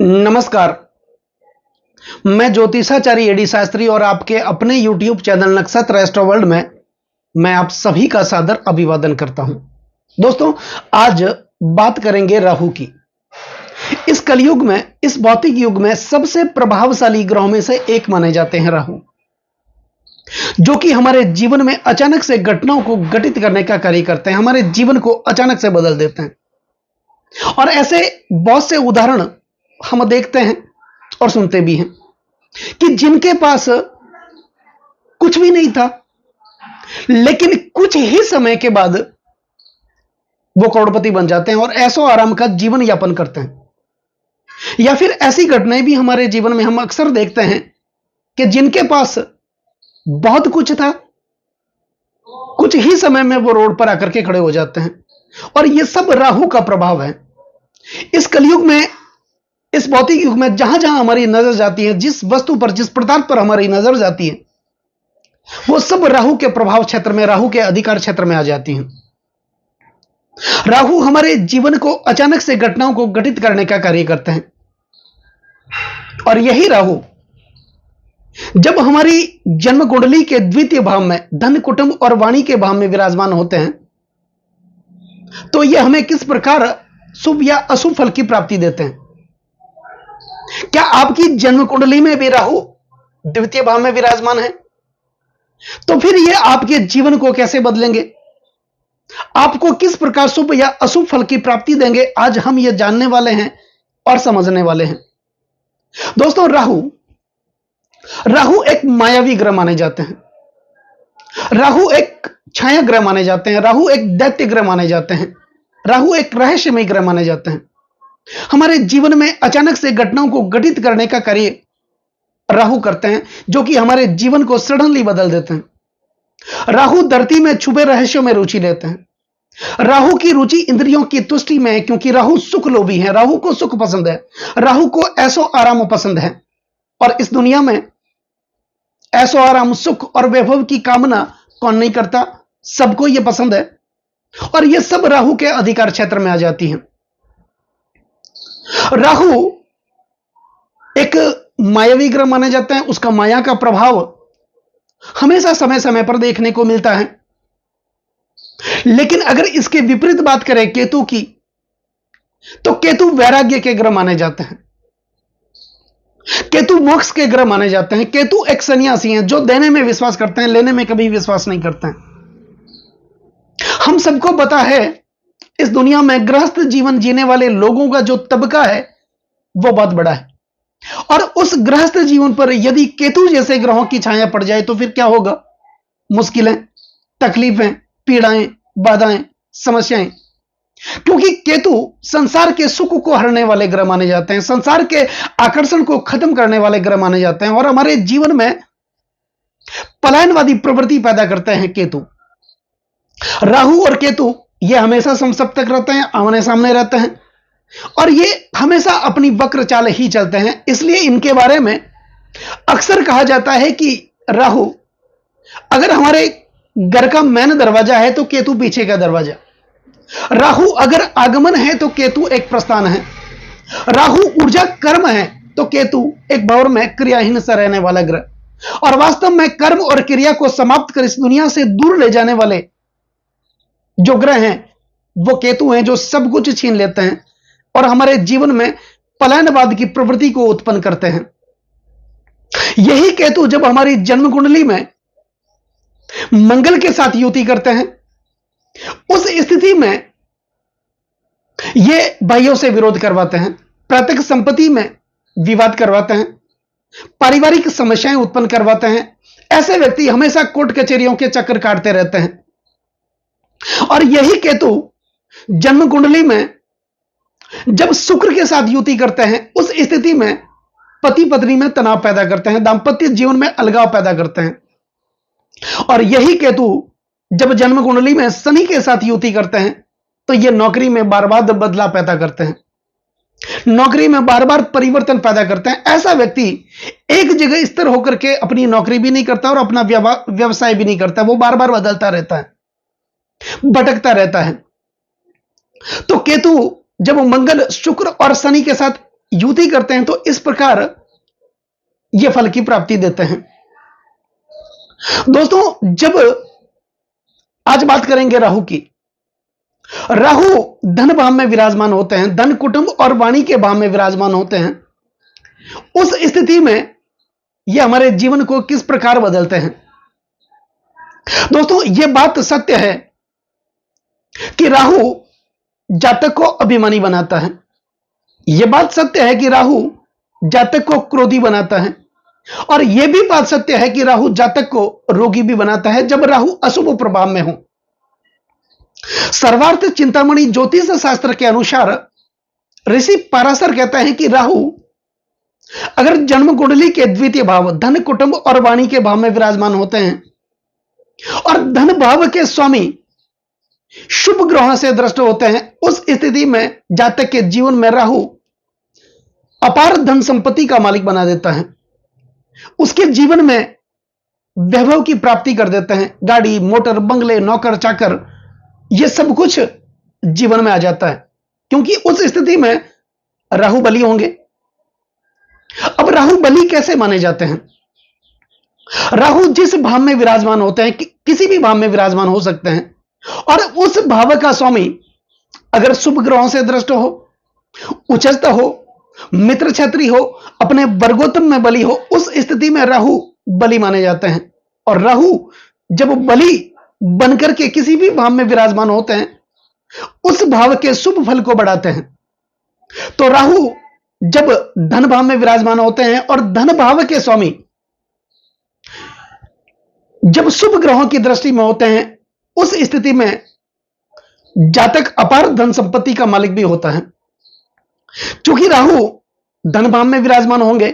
नमस्कार। मैं ज्योतिषाचार्य एडी शास्त्री और आपके अपने YouTube चैनल नक्षत्र एस्ट्रो वर्ल्ड में मैं आप सभी का सादर अभिवादन करता हूं। दोस्तों, आज बात करेंगे राहु की। इस कलयुग में, इस भौतिक युग में सबसे प्रभावशाली ग्रहों में से एक माने जाते हैं राहु, जो कि हमारे जीवन में अचानक से घटनाओं को घटित करने का कार्य करते हैं, हमारे जीवन को अचानक से बदल देते हैं। और ऐसे बहुत से उदाहरण हम देखते हैं और सुनते भी हैं कि जिनके पास कुछ भी नहीं था, लेकिन कुछ ही समय के बाद वो करोड़पति बन जाते हैं और ऐसो आराम का जीवन यापन करते हैं। या फिर ऐसी घटनाएं भी हमारे जीवन में हम अक्सर देखते हैं कि जिनके पास बहुत कुछ था, कुछ ही समय में वो रोड पर आकर के खड़े हो जाते हैं। और ये सब राहु का प्रभाव है। इस कलयुग में, इस भौतिक युग में जहां जहां हमारी नजर जाती है, जिस वस्तु पर, जिस पदार्थ पर हमारी नजर जाती है, वो सब राहु के प्रभाव क्षेत्र में, राहु के अधिकार क्षेत्र में आ जाती हैं। राहु हमारे जीवन को अचानक से घटनाओं को घटित करने का कार्य करते हैं। और यही राहु जब हमारी जन्म कुंडली के द्वितीय भाव में, धन, कुटुंब और वाणी के भाव में विराजमान होते हैं, तो यह हमें किस प्रकार शुभ या अशुभ फल की प्राप्ति देते हैं। क्या आपकी जन्म कुंडली में भी राहु द्वितीय भाव में विराजमान है? तो फिर ये आपके जीवन को कैसे बदलेंगे, आपको किस प्रकार शुभ या अशुभ फल की प्राप्ति देंगे, आज हम ये जानने वाले हैं और समझने वाले हैं। दोस्तों, राहु एक मायावी ग्रह माने जाते हैं। राहु एक छाया ग्रह माने जाते हैं। राहु एक दैत्य ग्रह माने जाते हैं। राहु एक रहस्यमय ग्रह माने जाते हैं। हमारे जीवन में अचानक से घटनाओं को घटित करने का कार्य राहु करते हैं, जो कि हमारे जीवन को सडनली बदल देते हैं। राहु धरती में छुपे रहस्यों में रुचि लेते हैं। राहु की रुचि इंद्रियों की तुष्टि में है, क्योंकि राहु सुख लोभी है। राहु को सुख पसंद है। राहु को ऐसो आराम पसंद है। और इस दुनिया में ऐसो आराम, सुख और वैभव की कामना कौन नहीं करता? सबको यह पसंद है। और यह सब राहु के अधिकार क्षेत्र में आ जाती है। राहु एक मायावी ग्रह माने जाते हैं। उसका माया का प्रभाव हमेशा समय समय पर देखने को मिलता है। लेकिन अगर इसके विपरीत बात करें केतु की, तो केतु वैराग्य के ग्रह माने जाते हैं। केतु मोक्ष के ग्रह माने जाते हैं। केतु एक सन्यासी हैं, जो देने में विश्वास करते हैं, लेने में कभी विश्वास नहीं करते हैं। हम सबको पता है, इस दुनिया में गृहस्थ जीवन जीने वाले लोगों का जो तबका है वो बहुत बड़ा है। और उस गृहस्थ जीवन पर यदि केतु जैसे ग्रहों की छाया पड़ जाए तो फिर क्या होगा? मुश्किलें, तकलीफें, पीड़ाएं, बाधाएं, समस्याएं। क्योंकि केतु संसार के सुख को हरने वाले ग्रह माने जाते हैं, संसार के आकर्षण को खत्म करने वाले ग्रह माने जाते हैं। और हमारे जीवन में पलायनवादी प्रवृत्ति पैदा करते हैं केतु। राहु और केतु ये हमेशा समसप्तक रहते हैं, आमने सामने रहते हैं। और ये हमेशा अपनी वक्र चाल ही चलते हैं। इसलिए इनके बारे में अक्सर कहा जाता है कि राहु अगर हमारे घर का मेन दरवाजा है तो केतु पीछे का दरवाजा। राहु अगर आगमन है तो केतु एक प्रस्थान है। राहु ऊर्जा कर्म है तो केतु एक भंवर में क्रियाहीन सा रहने वाला ग्रह। और वास्तव में कर्म और क्रिया को समाप्त कर इस दुनिया से दूर ले जाने वाले जो ग्रह हैं वो केतु हैं, जो सब कुछ छीन लेते हैं और हमारे जीवन में पलायनवाद की प्रवृत्ति को उत्पन्न करते हैं। यही केतु जब हमारी जन्म कुंडली में मंगल के साथ युति करते हैं, उस स्थिति में ये भाइयों से विरोध करवाते हैं, पैतृक संपत्ति में विवाद करवाते हैं, पारिवारिक समस्याएं उत्पन्न करवाते हैं। ऐसे व्यक्ति हमेशा कोर्ट कचहरियों के चक्कर काटते रहते हैं। और यही केतु जन्म कुंडली में जब शुक्र के साथ युति करते हैं, उस स्थिति में पति पत्नी में तनाव पैदा करते हैं, दांपत्य जीवन में अलगाव पैदा करते हैं। और यही केतु जब जन्म कुंडली में शनि के साथ युति करते हैं तो ये नौकरी में बार बार बदलाव पैदा करते हैं, नौकरी में बार बार परिवर्तन पैदा करते हैं। ऐसा व्यक्ति एक जगह स्थिर होकर के अपनी नौकरी भी नहीं करता और अपना व्यवसाय भी नहीं करता। वो बार बार बदलता रहता है, भटकता रहता है। तो केतु जब मंगल, शुक्र और शनि के साथ युति करते हैं तो इस प्रकार यह फल की प्राप्ति देते हैं। दोस्तों, जब आज बात करेंगे राहु की, राहु धन भाव में विराजमान होते हैं, धन कुटुंब और वाणी के भाव में विराजमान होते हैं। उस स्थिति में यह हमारे जीवन को किस प्रकार बदलते हैं। दोस्तों, यह बात सत्य है कि राहु जातक को अभिमानी बनाता है। यह बात सत्य है कि राहु जातक को क्रोधी बनाता है। और यह भी बात सत्य है कि राहु जातक को रोगी भी बनाता है जब राहु अशुभ प्रभाव में हो। सर्वार्थ चिंतामणि ज्योतिष शास्त्र के अनुसार ऋषि पाराशर कहता है कि राहु अगर जन्म कुंडली के द्वितीय भाव धन कुटुंब और वाणी के भाव में विराजमान होते हैं और धन भाव के स्वामी शुभ ग्रहों से दृष्ट होते हैं, उस स्थिति में जातक के जीवन में राहु अपार धन संपत्ति का मालिक बना देता है। उसके जीवन में वैभव की प्राप्ति कर देते हैं। गाड़ी, मोटर, बंगले, नौकर चाकर, यह सब कुछ जीवन में आ जाता है, क्योंकि उस स्थिति में राहु बली होंगे। अब राहु बली कैसे माने जाते हैं? राहु जिस भाव में विराजमान होते हैं, किसी भी भाव में विराजमान हो सकते हैं, और उस भाव का स्वामी अगर शुभ ग्रहों से दृष्ट हो, उच्चस्थ हो, मित्र छत्री हो, अपने वर्गोत्तम में बली हो, उस स्थिति में राहु बली माने जाते हैं। और राहु जब बली बनकर के किसी भी भाव में विराजमान होते हैं, उस भाव के शुभ फल को बढ़ाते हैं। तो राहु जब धन भाव में विराजमान होते हैं और धन भाव के स्वामी जब शुभ ग्रहों की दृष्टि में होते हैं, उस स्थिति में जातक अपार धन संपत्ति का मालिक भी होता है। क्योंकि राहु धन भाव में विराजमान होंगे,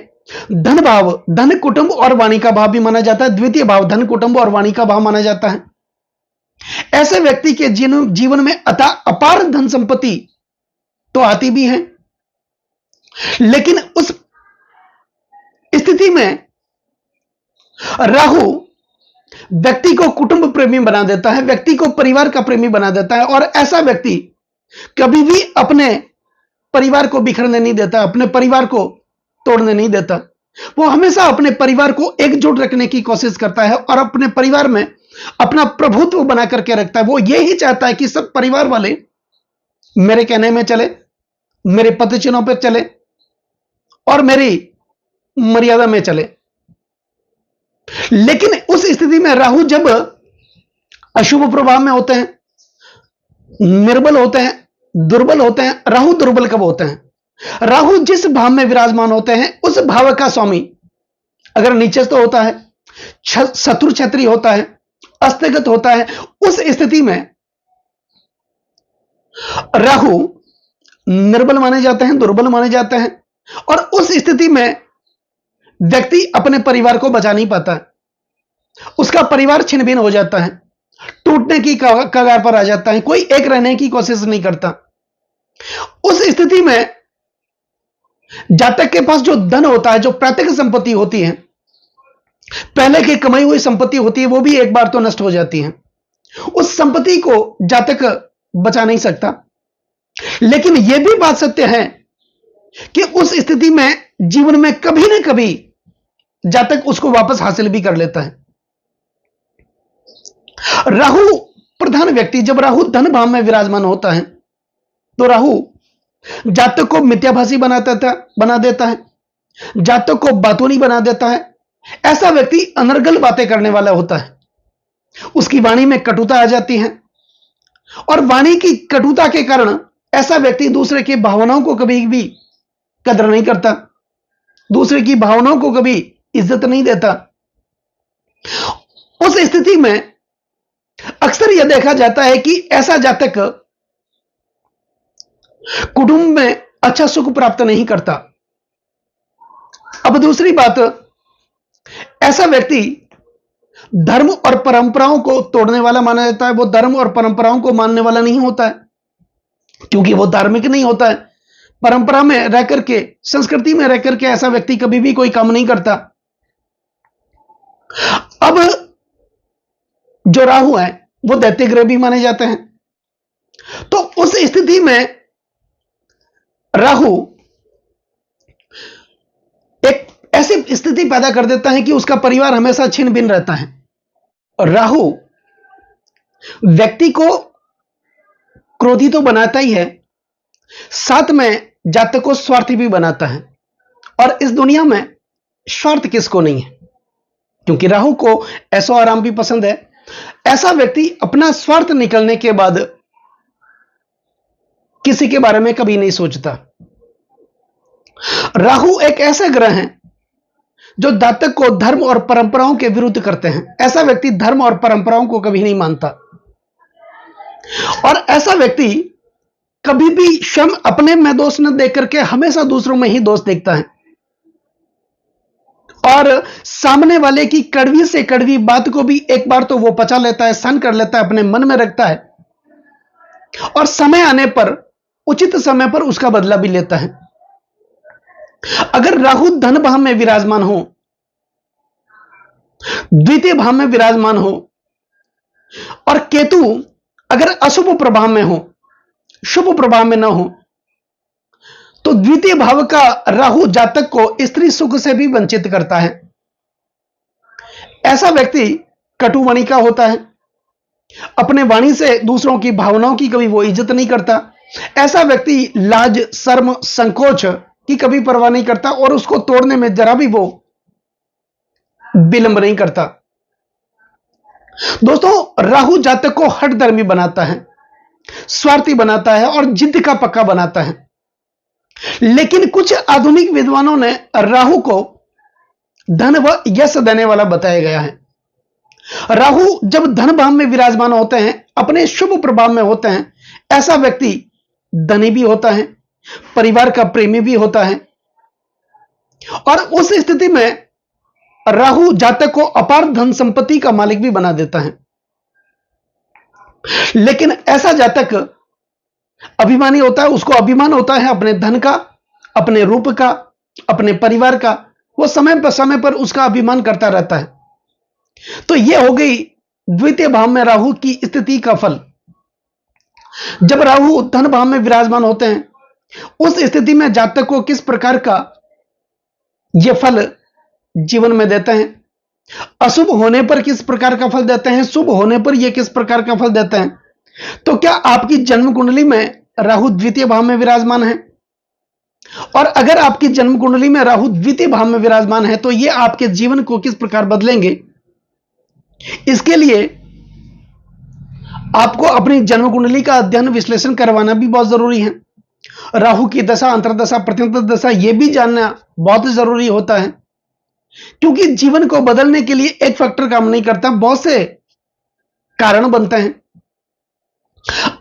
धन भाव धन कुटुंब और वाणी का भाव भी माना जाता है, द्वितीय भाव धन कुटुंब और वाणी का भाव माना जाता है। ऐसे व्यक्ति के जीवन में अपार धन संपत्ति तो आती भी है, लेकिन उस स्थिति में राहु व्यक्ति को कुटुंब प्रेमी बना देता है, व्यक्ति को परिवार का प्रेमी बना देता है। और ऐसा व्यक्ति कभी भी अपने परिवार को बिखरने नहीं देता, अपने परिवार को तोड़ने नहीं देता। वो हमेशा अपने परिवार को एकजुट रखने की कोशिश करता है और अपने परिवार में अपना प्रभुत्व बना करके रखता है। वो यही चाहता है कि सब परिवार वाले मेरे कहने में चले, मेरे पद चिन्हों पर चले और मेरी मर्यादा में चले। लेकिन उस स्थिति में राहु जब अशुभ प्रभाव में होते हैं, निर्बल होते हैं, दुर्बल होते हैं। राहु दुर्बल कब होते हैं? राहु जिस भाव में विराजमान होते हैं, उस भाव का स्वामी अगर नीचस्थ होता है, शत्रु छत्री होता है, अस्तगत होता है, उस स्थिति में राहु निर्बल माने जाते हैं, दुर्बल माने जाते हैं। और उस स्थिति में व्यक्ति अपने परिवार को बचा नहीं पाता है, उसका परिवार छिन्न भिन्न हो जाता है, टूटने की कगार पर आ जाता है, कोई एक रहने की कोशिश नहीं करता। उस स्थिति में जातक के पास जो धन होता है, जो प्राकृतिक संपत्ति होती है, पहले की कमाई हुई संपत्ति होती है, वो भी एक बार तो नष्ट हो जाती है। उस संपत्ति को जातक बचा नहीं सकता। लेकिन यह भी बात सत्य है कि उस स्थिति में जीवन में कभी ना कभी जातक उसको वापस हासिल भी कर लेता है। राहु प्रधान व्यक्ति जब राहु धन भाव में विराजमान होता है, तो राहु जातक को मिथ्याभाषी बना देता है, जातक को बातूनी बना देता है। ऐसा व्यक्ति अनर्गल बातें करने वाला होता है, उसकी वाणी में कटुता आ जाती है और वाणी की कटुता के कारण ऐसा व्यक्ति दूसरे की भावनाओं को कभी भी कदर नहीं करता, दूसरे की भावनाओं को कभी इज्जत नहीं देता। उस स्थिति में अक्सर यह देखा जाता है कि ऐसा जातक कुटुंब में अच्छा सुख प्राप्त नहीं करता। अब दूसरी बात, ऐसा व्यक्ति धर्म और परंपराओं को तोड़ने वाला माना जाता है। वो धर्म और परंपराओं को मानने वाला नहीं होता है, क्योंकि वो धार्मिक नहीं होता है। परंपरा में रह करके, संस्कृति में रह करके ऐसा व्यक्ति कभी भी कोई काम नहीं करता। अब जो राहु है वो दैत्य ग्रह भी माने जाते हैं। तो उस स्थिति में राहु ऐसी स्थिति पैदा कर देता है कि उसका परिवार हमेशा छिन्न भिन्न रहता है। और राहु व्यक्ति को क्रोधी तो बनाता ही है, साथ में जातक को स्वार्थी भी बनाता है। और इस दुनिया में स्वार्थ किसको नहीं है, क्योंकि राहु को ऐशो आराम भी पसंद है। ऐसा व्यक्ति अपना स्वार्थ निकलने के बाद किसी के बारे में कभी नहीं सोचता। राहु एक ऐसा ग्रह है जो जातक को धर्म और परंपराओं के विरुद्ध करते हैं। ऐसा व्यक्ति धर्म और परंपराओं को कभी नहीं मानता, और ऐसा व्यक्ति कभी भी स्वयं अपने में दोष न देख करके हमेशा दूसरों में ही दोष देखता है, और सामने वाले की कड़वी से कड़वी बात को भी एक बार तो वो पचा लेता है, सहन कर लेता है, अपने मन में रखता है, और समय आने पर, उचित समय पर उसका बदला भी लेता है। अगर राहु धन भाव में विराजमान हो, द्वितीय भाव में विराजमान हो, और केतु अगर अशुभ प्रभाव में हो, शुभ प्रभाव में ना हो, तो द्वितीय भाव का राहु जातक को स्त्री सुख से भी वंचित करता है। ऐसा व्यक्ति कटुवाणी का होता है, अपने वाणी से दूसरों की भावनाओं की कभी वो इज्जत नहीं करता। ऐसा व्यक्ति लाज, शर्म, संकोच की कभी परवाह नहीं करता, और उसको तोड़ने में जरा भी वो विलंब नहीं करता। दोस्तों, राहु जातक को हठधर्मी बनाता है, स्वार्थी बनाता है, और जिद का पक्का बनाता है। लेकिन कुछ आधुनिक विद्वानों ने राहु को धन व यश देने वाला बताया गया है। राहु जब धन भाव में विराजमान होते हैं, अपने शुभ प्रभाव में होते हैं, ऐसा व्यक्ति धनी भी होता है, परिवार का प्रेमी भी होता है, और उस स्थिति में राहु जातक को अपार धन संपत्ति का मालिक भी बना देता है। लेकिन ऐसा जातक अभिमानी होता है, उसको अभिमान होता है अपने धन का, अपने रूप का, अपने परिवार का। वो समय पर उसका अभिमान करता रहता है। तो यह हो गई द्वितीय भाव में राहु की स्थिति का फल। जब राहु धन भाव में विराजमान होते हैं, उस स्थिति में जातक को किस प्रकार का यह फल जीवन में देते हैं, अशुभ होने पर किस प्रकार का फल देते हैं, शुभ होने पर यह किस प्रकार का फल देते हैं। तो क्या आपकी जन्म कुंडली में राहु द्वितीय भाव में विराजमान है? और अगर आपकी जन्म कुंडली में राहु द्वितीय भाव में विराजमान है, तो यह आपके जीवन को किस प्रकार बदलेंगे, इसके लिए आपको अपनी जन्म कुंडली का अध्ययन विश्लेषण करवाना भी बहुत जरूरी है। राहु की दशा, अंतर्दशा, प्रत्यंतर दशा, यह भी जानना बहुत जरूरी होता है, क्योंकि जीवन को बदलने के लिए एक फैक्टर काम नहीं करता, बहुत से कारण बनते हैं।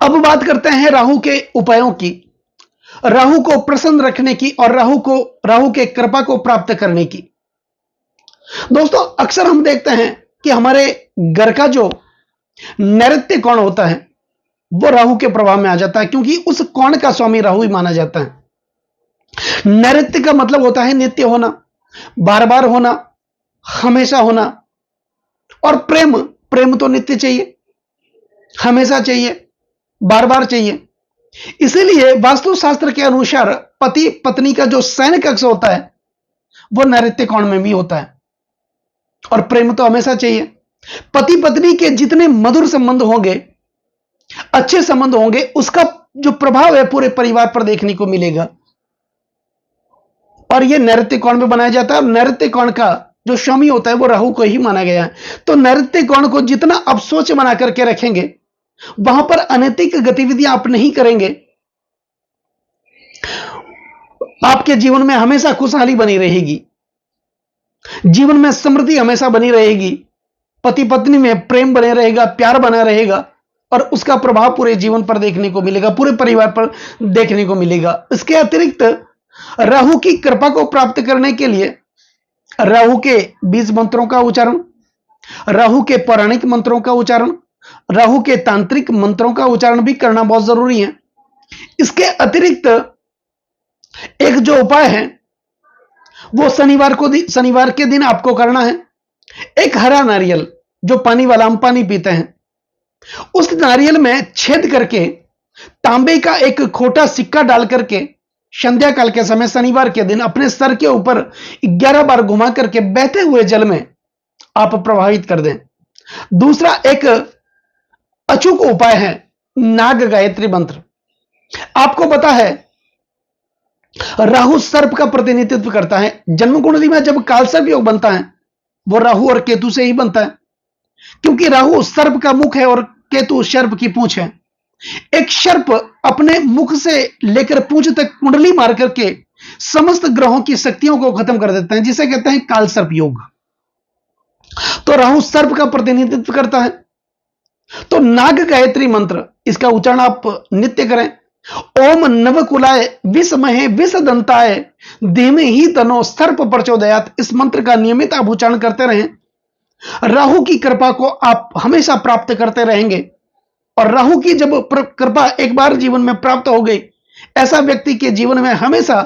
अब बात करते हैं राहु के उपायों की, राहु को प्रसन्न रखने की, और राहु के कृपा को प्राप्त करने की। दोस्तों, अक्सर हम देखते हैं कि हमारे घर का जो नैऋत्य कोण होता है वो राहु के प्रभाव में आ जाता है, क्योंकि उस कोण का स्वामी राहु ही माना जाता है। नैऋत्य का मतलब होता है नित्य होना, बार बार होना, हमेशा होना। और प्रेम तो नित्य चाहिए, हमेशा चाहिए, बार बार चाहिए। इसीलिए वास्तुशास्त्र के अनुसार पति पत्नी का जो शयन कक्ष होता है वो नैऋत्य कोण में भी होता है, और प्रेम तो हमेशा चाहिए। पति पत्नी के जितने मधुर संबंध होंगे, अच्छे संबंध होंगे, उसका जो प्रभाव है पूरे परिवार पर देखने को मिलेगा। और यह नैऋत्य कोण में बनाया जाता है। नैऋत्य कोण का जो स्वामी होता है वो राहु को ही माना गया है। तो नैऋत्य कोण को जितना आप सोच बना करके रखेंगे, वहां पर अनैतिक गतिविधियां आप नहीं करेंगे, आपके जीवन में हमेशा खुशहाली बनी रहेगी, जीवन में समृद्धि हमेशा बनी रहेगी, पति पत्नी में प्रेम बने रहेगा, प्यार बना रहेगा, और उसका प्रभाव पूरे जीवन पर देखने को मिलेगा, पूरे परिवार पर देखने को मिलेगा। इसके अतिरिक्त राहु की कृपा को प्राप्त करने के लिए राहु के बीज मंत्रों का उच्चारण, राहु के पौराणिक मंत्रों का उच्चारण, राहु के तांत्रिक मंत्रों का उच्चारण भी करना बहुत जरूरी है। इसके अतिरिक्त एक जो उपाय है वो शनिवार के दिन आपको करना है। एक हरा नारियल, जो पानी वाला हम पानी पीते हैं, उस नारियल में छेद करके तांबे का एक खोटा सिक्का डाल करके संध्या काल के समय शनिवार के दिन अपने सर के ऊपर 11 बार घुमा करके बहते हुए जल में आप प्रवाहित कर दें। दूसरा एक अचूक उपाय है नाग गायत्री मंत्र। आपको पता है राहु सर्प का प्रतिनिधित्व करता है। जन्म कुंडली में जब कालसर्प योग बनता है वो राहु और केतु से ही बनता है, क्योंकि राहु सर्प का मुख है और केतु सर्प की पूंछ है। एक सर्प अपने मुख से लेकर पूंछ तक कुंडली मार करके समस्त ग्रहों की शक्तियों को खत्म कर देते हैं, जिसे कहते हैं कालसर्प योग। तो राहु सर्प का प्रतिनिधित्व करता है। तो नाग गायत्री मंत्र इसका उच्चारण आप नित्य करें। ओम नवकुलाय विषमहे विषदंताय धीमहि तनो सर्प प्रचोदयात, इस मंत्र का नियमित आप उच्चारण करते रहें। राहु की कृपा को आप हमेशा प्राप्त करते रहेंगे। और राहु की जब कृपा एक बार जीवन में प्राप्त हो गई, ऐसा व्यक्ति के जीवन में हमेशा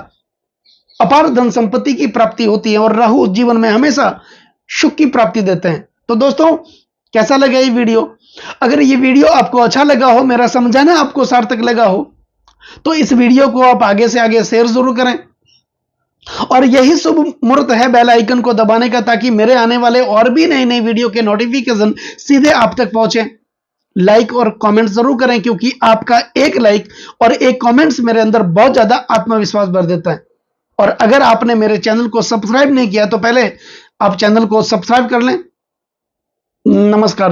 अपार धन संपत्ति की प्राप्ति होती है और राहु जीवन में हमेशा सुख की प्राप्ति देते हैं। तो दोस्तों, कैसा लगा ये वीडियो? अगर ये वीडियो आपको अच्छा लगा हो, मेरा समझाना आपको सार्थक लगा हो, तो इस वीडियो को आप आगे से आगे शेयर जरूर करें। और यही शुभ मुहूर्त है बेल आइकन को दबाने का, ताकि मेरे आने वाले और भी नई नई वीडियो के नोटिफिकेशन सीधे आप तक पहुंचे। लाइक और कमेंट जरूर करें, क्योंकि आपका एक लाइक और एक कमेंट्स मेरे अंदर बहुत ज्यादा आत्मविश्वास भर देता है। और अगर आपने मेरे चैनल को सब्सक्राइब नहीं किया तो पहले आप चैनल को सब्सक्राइब कर लें। नमस्कार।